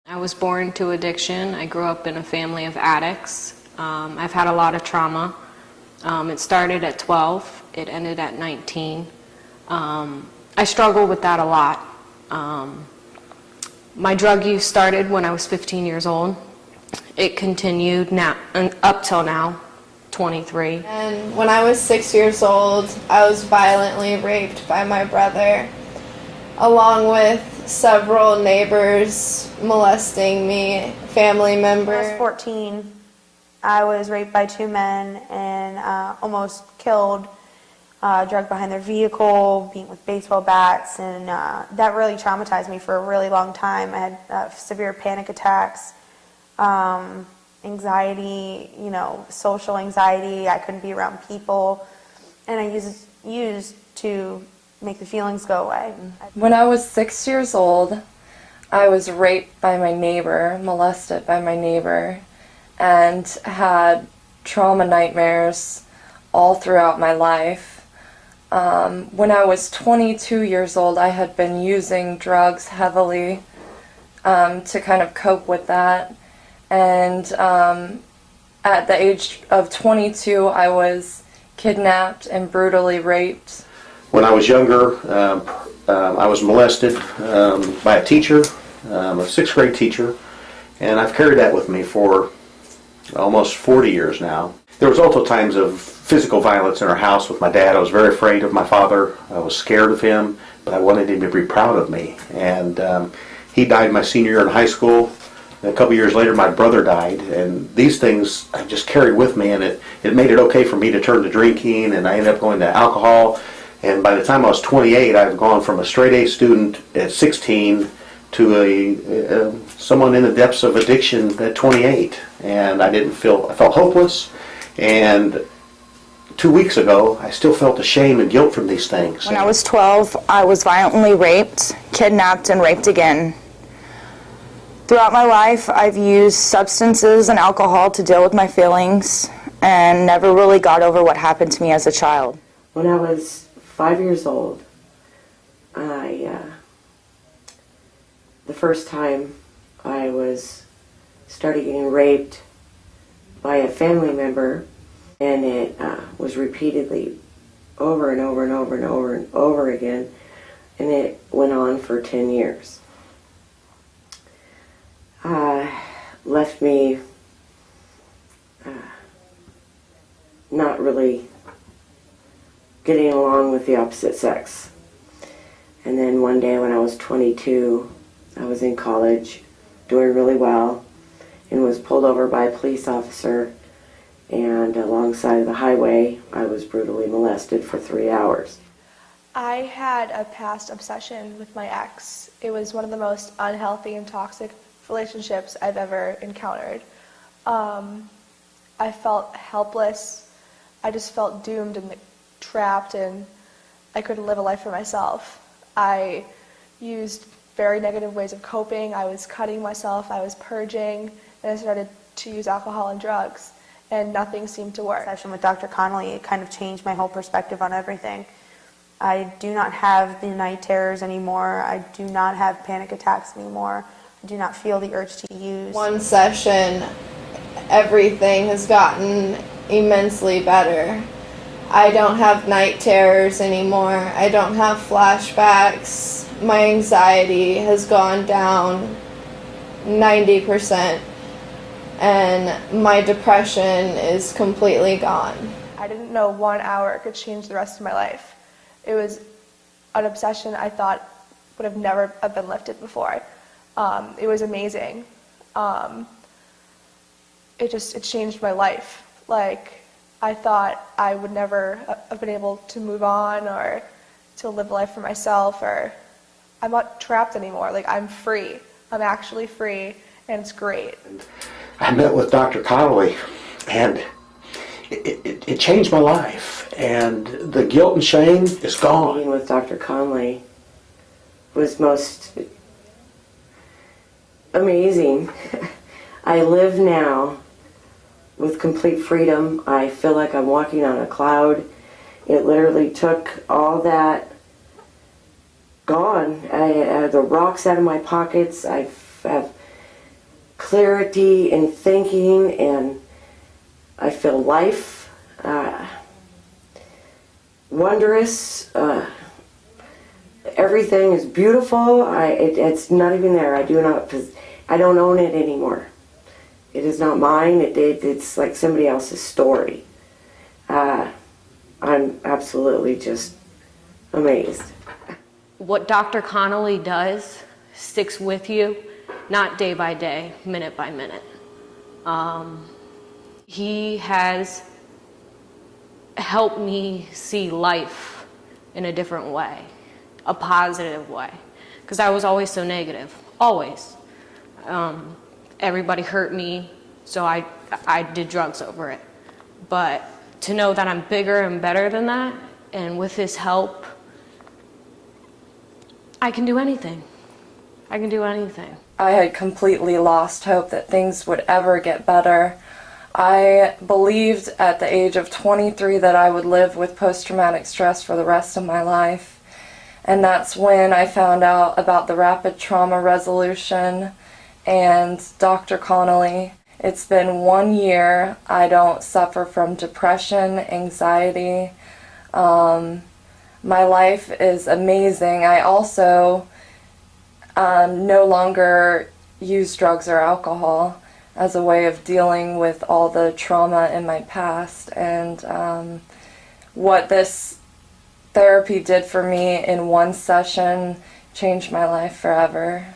I was born to addiction. I grew up in a family of addicts. I've had a lot of trauma. It started at 12. It ended at 19. I struggled with that a lot. My drug use started when I was 15 years old. It continued now up till now, 23. And when I was 6 years old, I was violently raped by my brother, along with several neighbors molesting me, family members. When I was 14, I was raped by two men and almost killed, dragged behind their vehicle, beaten with baseball bats, and that really traumatized me for a really long time. I had severe panic attacks, anxiety, social anxiety. I couldn't be around people, and I used to make the feelings go away. When I was 6 years old, I was raped by my neighbor, molested by my neighbor, and had trauma nightmares all throughout my life. When I was 22 years old, I had been using drugs heavily to kind of cope with that. And at the age of 22, I was kidnapped and brutally raped. When I was younger, I was molested by a teacher, a sixth grade teacher, and I've carried that with me for almost 40 years now. There was also times of physical violence in our house with my dad. I was very afraid of my father. I was scared of him, but I wanted him to be proud of me. And he died my senior year in high school. And a couple years later, my brother died, and these things I just carried with me, and it made it okay for me to turn to drinking, and I ended up going to alcohol. And by the time I was 28, I've gone from a straight A student at 16 to someone in the depths of addiction at 28. And I felt hopeless. And 2 weeks ago, I still felt the shame and guilt from these things. When I was 12, I was violently raped, kidnapped, and raped again. Throughout my life, I've used substances and alcohol to deal with my feelings and never really got over what happened to me as a child. When I was 5 years old, the first time I started getting raped by a family member, and it was repeatedly over and over and over and over and over again, and it went on for 10 years. Left me not really getting along with the opposite sex. And then one day when I was 22, I was in college, doing really well, and was pulled over by a police officer, and alongside of the highway, I was brutally molested for 3 hours. I had a past obsession with my ex. It was one of the most unhealthy and toxic relationships I've ever encountered. I felt helpless. I just felt doomed and trapped, and I couldn't live a life for myself. I used very negative ways of coping. I was cutting myself, I was purging, and I started to use alcohol and drugs, and nothing seemed to work. Session with Dr. Connelly, it kind of changed my whole perspective on everything. I do not have the night terrors anymore. I do not have panic attacks anymore. I do not feel the urge to use. One session, everything has gotten immensely better. I don't have night terrors anymore. I don't have flashbacks. My anxiety has gone down 90%, and my depression is completely gone. I didn't know 1 hour could change the rest of my life. It was an obsession I thought would have never have been lifted before. It was amazing. It changed my life. Like, I thought I would never have been able to move on or to live a life for myself, or I'm not trapped anymore. Like, I'm free. I'm actually free, and it's great. I met with Dr. Connelly, and it changed my life, and the guilt and shame is gone. Meeting with Dr. Connelly was most amazing. I live now with complete freedom. I feel like I'm walking on a cloud. It literally took all that gone. I had the rocks out of my pockets. I have clarity in thinking, and I feel life, wondrous. Everything is beautiful. It's not even there. I don't own it anymore. It is not mine. It's like somebody else's story. I'm absolutely just amazed. What Dr. Connelly does sticks with you, not day by day, minute by minute. He has helped me see life in a different way, a positive way, because I was always so negative, always. Everybody hurt me, so I did drugs over it. But to know that I'm bigger and better than that, and with his help, I can do anything. I can do anything. I had completely lost hope that things would ever get better. I believed at the age of 23 that I would live with post-traumatic stress for the rest of my life. And that's when I found out about the rapid trauma resolution and Dr. Connelly. It's been 1 year. I don't suffer from depression, anxiety. My life is amazing. I also no longer use drugs or alcohol as a way of dealing with all the trauma in my past. And what this therapy did for me in one session changed my life forever.